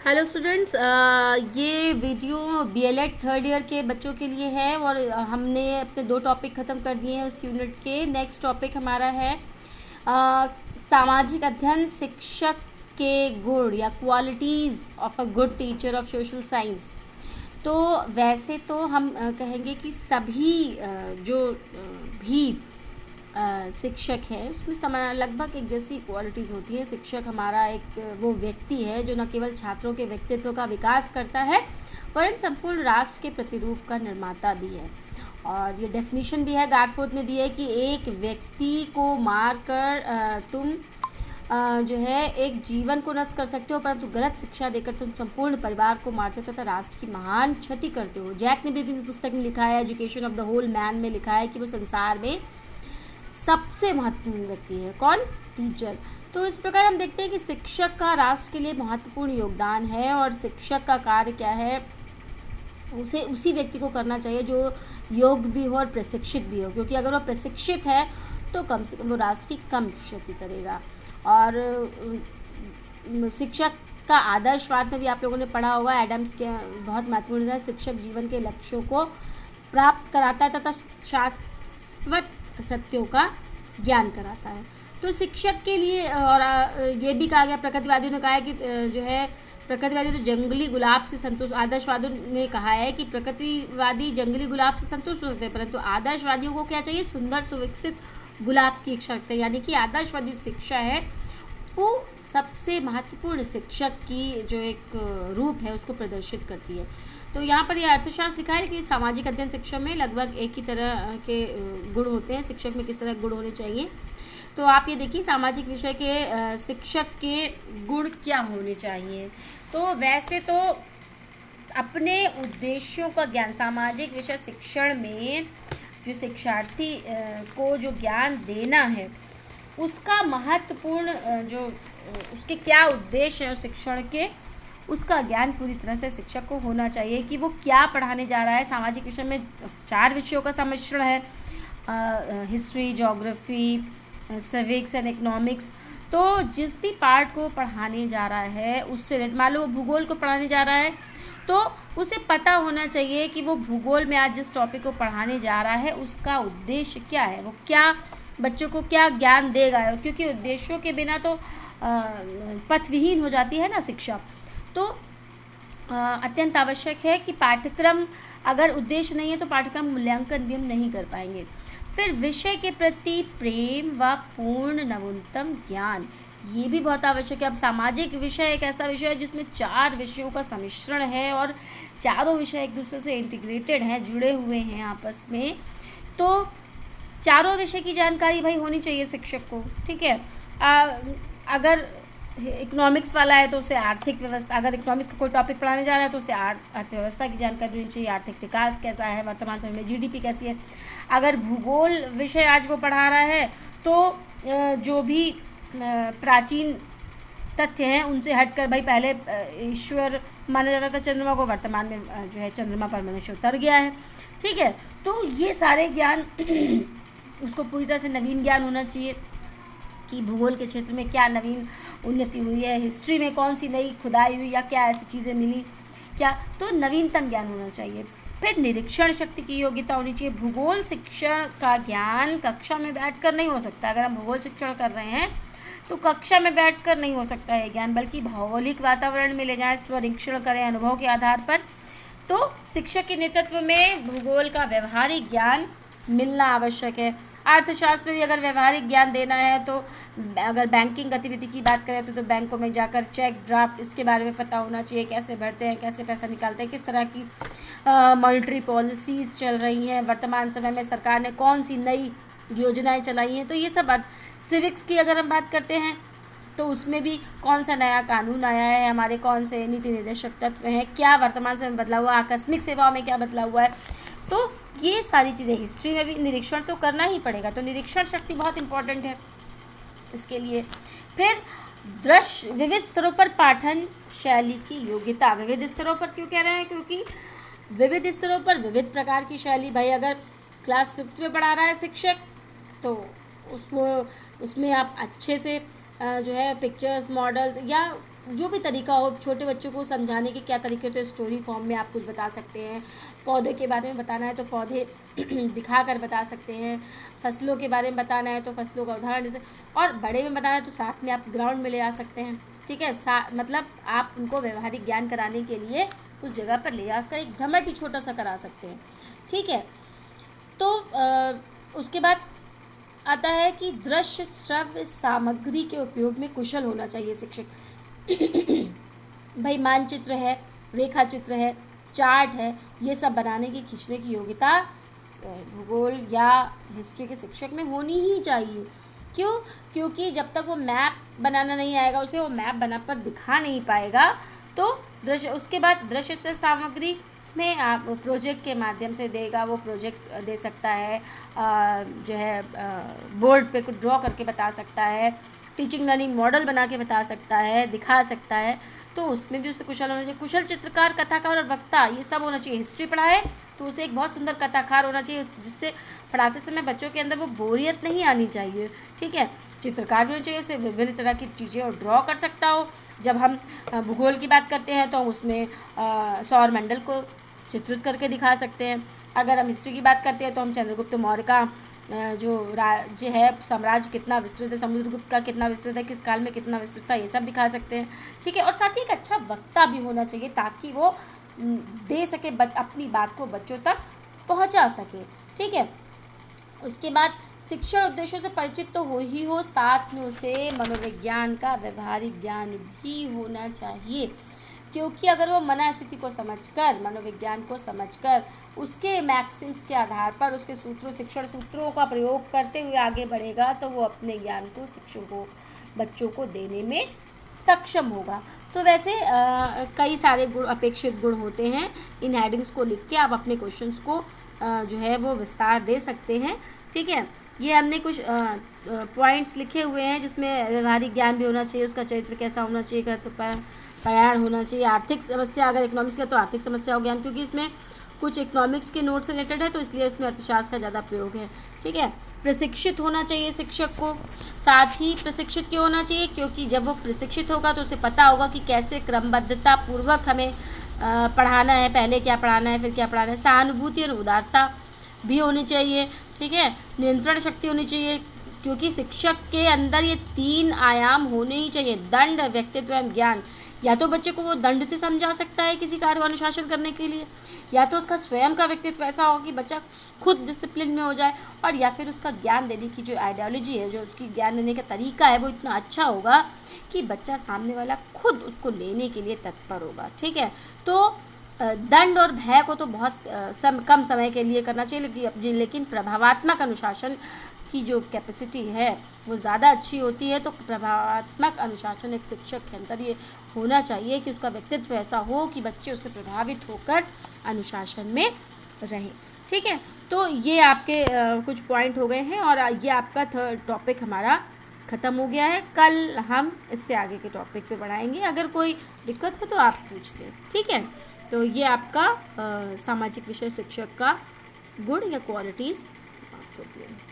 Hello students, ये video B.El.Ed third year के बच्चों के लिए है और हमने अपने 2 टॉपिक ख़त्म कर दिए हैं उस यूनिट के। नेक्स्ट टॉपिक हमारा है सामाजिक अध्ययन, शिक्षक के गुण या qualities of a good teacher of social science. तो वैसे तो हम कहेंगे कि सभी जो भी शिक्षक है उसमें समान लगभग एक जैसी क्वालिटीज़ होती है। शिक्षक हमारा एक वो व्यक्ति है जो न केवल छात्रों के व्यक्तित्व का विकास करता है वरन संपूर्ण राष्ट्र के प्रतिरूप का निर्माता भी है। और ये डेफिनेशन भी है, गारफोर्थ ने दी है कि एक व्यक्ति को मार कर तुम जो है एक जीवन को नष्ट कर सकते हो, परंतु गलत शिक्षा देकर तुम संपूर्ण परिवार को मारते हो तथा राष्ट्र की महान क्षति करते हो। जैक ने भी अपनी पुस्तक में लिखा है, education of the whole man में लिखा है कि वो संसार में सबसे महत्वपूर्ण व्यक्ति है। कौन? टीचर। तो इस प्रकार हम देखते हैं कि शिक्षक का राष्ट्र के लिए महत्वपूर्ण योगदान है और शिक्षक का कार्य क्या है, उसे उसी व्यक्ति को करना चाहिए जो योग्य भी हो और प्रशिक्षित भी हो, क्योंकि अगर वो प्रशिक्षित है तो कम से कम वो राष्ट्र की कम क्षति करेगा। और शिक्षक का आदर्शवाद में भी आप लोगों ने पढ़ा होगा, एडम्स के बहुत महत्वपूर्ण है। शिक्षक जीवन के लक्ष्यों को प्राप्त कराता है तथा शाश्वत सत्यों का ज्ञान कराता है। तो शिक्षक के लिए, और ये भी कहा गया, प्रकृतिवादियों ने कहा है कि जो है प्रकृतिवादी तो जंगली गुलाब से संतुष्ट, आदर्शवादियों ने कहा है कि प्रकृतिवादी जंगली गुलाब से संतुष्ट होते हैं, परंतु आदर्शवादियों को क्या चाहिए? सुंदर सुविकसित गुलाब की इच्छा रखते हैं। यानी कि आदर्शवादी शिक्षा है वो सबसे महत्वपूर्ण शिक्षक की जो एक रूप है उसको प्रदर्शित करती है। तो यहाँ पर यह अर्थशास्त्र लिखा है कि सामाजिक अध्ययन शिक्षा में लगभग एक ही तरह के गुण होते हैं। शिक्षक में किस तरह गुण होने चाहिए, तो आप ये देखिए सामाजिक विषय के शिक्षक के गुण क्या होने चाहिए। तो वैसे तो अपने उद्देश्यों का ज्ञान, सामाजिक विषय शिक्षण में जो शिक्षार्थी को जो ज्ञान देना है उसका महत्वपूर्ण जो उसके क्या उद्देश्य हैं उस शिक्षण के, उसका ज्ञान पूरी तरह से शिक्षक को होना चाहिए कि वो क्या पढ़ाने जा रहा है। सामाजिक विषय में 4 विषयों का सम्मिश्रण है, history, geography, civics and economics. तो जिस भी पार्ट को पढ़ाने जा रहा है उससे, मान लो वो भूगोल को पढ़ाने जा रहा है तो उसे पता होना चाहिए कि वो भूगोल में आज जिस टॉपिक को पढ़ाने जा रहा है उसका उद्देश्य क्या है, वो क्या बच्चों को क्या ज्ञान देगा, क्योंकि उद्देश्यों के बिना तो पथविहीन हो जाती है ना शिक्षा। तो अत्यंत आवश्यक है कि पाठ्यक्रम, अगर उद्देश्य नहीं है तो पाठ्यक्रम मूल्यांकन भी हम नहीं कर पाएंगे। फिर विषय के प्रति प्रेम व पूर्ण नवीनतम ज्ञान, ये भी बहुत आवश्यक है। अब सामाजिक विषय एक ऐसा विषय है जिसमें 4 विषयों का सम्मिश्रण है और चारों विषय एक दूसरे से इंटीग्रेटेड हैं, जुड़े हुए हैं आपस में। तो चारों विषय की जानकारी भाई होनी चाहिए शिक्षक को, ठीक है। अगर इकोनॉमिक्स वाला है तो उसे आर्थिक व्यवस्था, अगर इकोनॉमिक्स का कोई टॉपिक पढ़ाने जा रहा है तो उसे अर्थव्यवस्था की जानकारी होनी चाहिए, आर्थिक विकास कैसा है वर्तमान समय में, जीडीपी कैसी है। अगर भूगोल विषय आज वो पढ़ा रहा है तो जो भी प्राचीन तथ्य हैं उनसे हटकर, भाई पहले ईश्वर माना जाता था चंद्रमा को, वर्तमान में जो है चंद्रमा पर मनुष्य उतर गया है, ठीक है। तो ये सारे ज्ञान उसको पूरी तरह से नवीन ज्ञान होना चाहिए कि भूगोल के क्षेत्र में क्या नवीन उन्नति हुई है, हिस्ट्री में कौन सी नई खुदाई हुई या क्या ऐसी चीज़ें मिली क्या, तो नवीनतम ज्ञान होना चाहिए। फिर निरीक्षण शक्ति की योग्यता होनी चाहिए। भूगोल शिक्षा का ज्ञान कक्षा में बैठकर नहीं हो सकता। अगर हम भूगोल शिक्षण कर रहे हैं तो कक्षा में बैठकर नहीं हो सकता है ज्ञान, बल्कि भौगोलिक वातावरण में ले जाएं, स्वनिरीक्षण करें अनुभव के आधार पर। तो शिक्षक के नेतृत्व में भूगोल का व्यवहारिक ज्ञान मिलना आवश्यक है। अर्थशास्त्र में भी अगर व्यवहारिक ज्ञान देना है तो अगर बैंकिंग गतिविधि की बात करें तो बैंकों में जाकर चेक, ड्राफ्ट, इसके बारे में पता होना चाहिए, कैसे भरते हैं, कैसे पैसा निकालते हैं, किस तरह की मॉनेटरी पॉलिसीज़ चल रही हैं, वर्तमान समय में सरकार ने कौन सी नई योजनाएं चलाई हैं। तो ये सब सिविक्स की अगर हम बात करते हैं तो उसमें भी कौन सा नया कानून आया है, हमारे कौन से नीति निर्देशक तत्व हैं, क्या वर्तमान समय में बदला हुआ, आकस्मिक सेवाओं में क्या बदला हुआ है। तो ये सारी चीज़ें, हिस्ट्री में भी निरीक्षण तो करना ही पड़ेगा, तो निरीक्षण शक्ति बहुत इंपॉर्टेंट है इसके लिए। फिर दृश्य, विविध स्तरों पर पाठन शैली की योग्यता। विविध स्तरों पर क्यों कह रहे हैं? क्योंकि विविध स्तरों पर विविध प्रकार की शैली, भाई अगर क्लास 5th में पढ़ा रहा है शिक्षक तो उसमें आप अच्छे से जो है पिक्चर्स, मॉडल्स या जो भी तरीका हो, छोटे बच्चों को समझाने के क्या तरीके होते हैं, स्टोरी फॉर्म में आप कुछ बता सकते हैं। पौधे के बारे में बताना है तो पौधे दिखा कर बता सकते हैं। फसलों के बारे में बताना है तो फसलों का उदाहरण जैसे, और बड़े में बताना है तो साथ में आप ग्राउंड में ले आ सकते हैं। ठीक है, मतलब आप उनको व्यवहारिक ज्ञान कराने के लिए उस जगह पर ले जाकर एक भ्रमण भी छोटा सा करा सकते हैं। ठीक है, तो उसके बाद आता है कि दृश्य श्रव्य सामग्री के उपयोग में कुशल होना चाहिए शिक्षक। भाई मानचित्र है, रेखा चित्र है, चार्ट है, ये सब बनाने की खींचने की योग्यता भूगोल या हिस्ट्री के शिक्षक में होनी ही चाहिए। क्यों? क्योंकि जब तक वो मैप बनाना नहीं आएगा, उसे वो मैप बनाकर दिखा नहीं पाएगा। तो दृश्य, उसके बाद दृश्य से सामग्री में आप प्रोजेक्ट के माध्यम से देगा, वो प्रोजेक्ट दे सकता है, जो है बोर्ड पे कुछ ड्रॉ करके बता सकता है, टीचिंग लर्निंग मॉडल बना के बता सकता है, दिखा सकता है। तो उसमें भी उसे कुशल होना चाहिए। कुशल चित्रकार, कथाकार और वक्ता, ये सब होना चाहिए। हिस्ट्री पढ़ाए तो उसे एक बहुत सुंदर कथाकार होना चाहिए, जिससे पढ़ाते समय बच्चों के अंदर वो बोरियत नहीं आनी चाहिए। ठीक है, चित्रकार भी होना चाहिए, उसे विभिन्न तरह की चीज़ें और ड्रॉ कर सकता हो। जब हम भूगोल की बात करते हैं तो उसमें सौरमंडल को चित्रित करके दिखा सकते हैं। अगर हम हिस्ट्री की बात करते हैं तो हम चंद्रगुप्त मौर्य का जो राज्य है, साम्राज्य कितना विस्तृत है, समुद्रगुप्त का कितना विस्तृत है, किस काल में कितना विस्तृत था, ये सब दिखा सकते हैं। ठीक है, और साथ ही एक अच्छा वक्ता भी होना चाहिए ताकि वो दे सके अपनी बात को बच्चों तक पहुंचा सके। ठीक है, उसके बाद शिक्षण उद्देश्यों से परिचित तो हो, साथ में उसे मनोविज्ञान का व्यवहारिक ज्ञान भी होना चाहिए। क्योंकि अगर वो मना स्थिति को समझकर, मनोविज्ञान को समझकर, उसके मैक्सिम्स के आधार पर उसके सूत्रों, शिक्षण सूत्रों का प्रयोग करते हुए आगे बढ़ेगा तो वो अपने ज्ञान को शिक्षकों, बच्चों को देने में सक्षम होगा। तो वैसे कई सारे गुण, अपेक्षित गुण होते हैं। इन हेडिंग्स को लिख के आप अपने क्वेश्चंस को जो है वो विस्तार दे सकते हैं। ठीक है, ये हमने कुछ पॉइंट्स लिखे हुए हैं जिसमें व्यवहारिक ज्ञान भी होना चाहिए, उसका चरित्र कैसा होना चाहिए, प्रयाण होना चाहिए, आर्थिक समस्या, अगर इकोनॉमिक्स का तो आर्थिक समस्या हो ज्ञान, क्योंकि इसमें कुछ इकोनॉमिक्स के नोट से रिलेटेड है तो इसलिए इसमें अर्थशास्त्र का ज़्यादा प्रयोग है। ठीक है, प्रशिक्षित होना चाहिए शिक्षक को। साथ ही प्रशिक्षित क्यों होना चाहिए? क्योंकि जब वो प्रशिक्षित होगा तो उसे पता होगा कि कैसे क्रमबद्धता पूर्वक हमें पढ़ाना है, पहले क्या पढ़ाना है, फिर क्या पढ़ाना है। सहानुभूति और उदारता भी होनी चाहिए। ठीक है, नियंत्रण शक्ति होनी चाहिए, क्योंकि शिक्षक के अंदर ये 3 आयाम होने ही चाहिए, दंड, व्यक्तित्व एवं ज्ञान। या तो बच्चे को वो दंड से समझा सकता है किसी कार्य को अनुशासन करने के लिए, या तो उसका स्वयं का व्यक्तित्व ऐसा हो कि बच्चा खुद डिसिप्लिन में हो जाए, और या फिर उसका ज्ञान देने की जो आइडियोलॉजी है, जो उसकी ज्ञान देने का तरीका है, वो इतना अच्छा होगा कि बच्चा सामने वाला खुद उसको लेने के लिए तत्पर होगा। ठीक है, तो दंड और भय को तो बहुत कम समय के लिए करना चाहिए, लेकिन प्रभावात्मक अनुशासन की जो कैपेसिटी है वो ज़्यादा अच्छी होती है। तो प्रभावात्मक अनुशासन एक शिक्षक के अंदर ये होना चाहिए कि उसका व्यक्तित्व ऐसा हो कि बच्चे उससे प्रभावित होकर अनुशासन में रहें। ठीक है, तो ये आपके कुछ पॉइंट हो गए हैं और ये आपका थर्ड टॉपिक हमारा ख़त्म हो गया है। कल हम इससे आगे के टॉपिक पे बढ़ाएंगे। अगर कोई दिक्कत हो तो आप पूछ लें। ठीक है, तो ये आपका सामाजिक विषय शिक्षक का गुण या क्वालिटीज़ समाप्त होती है।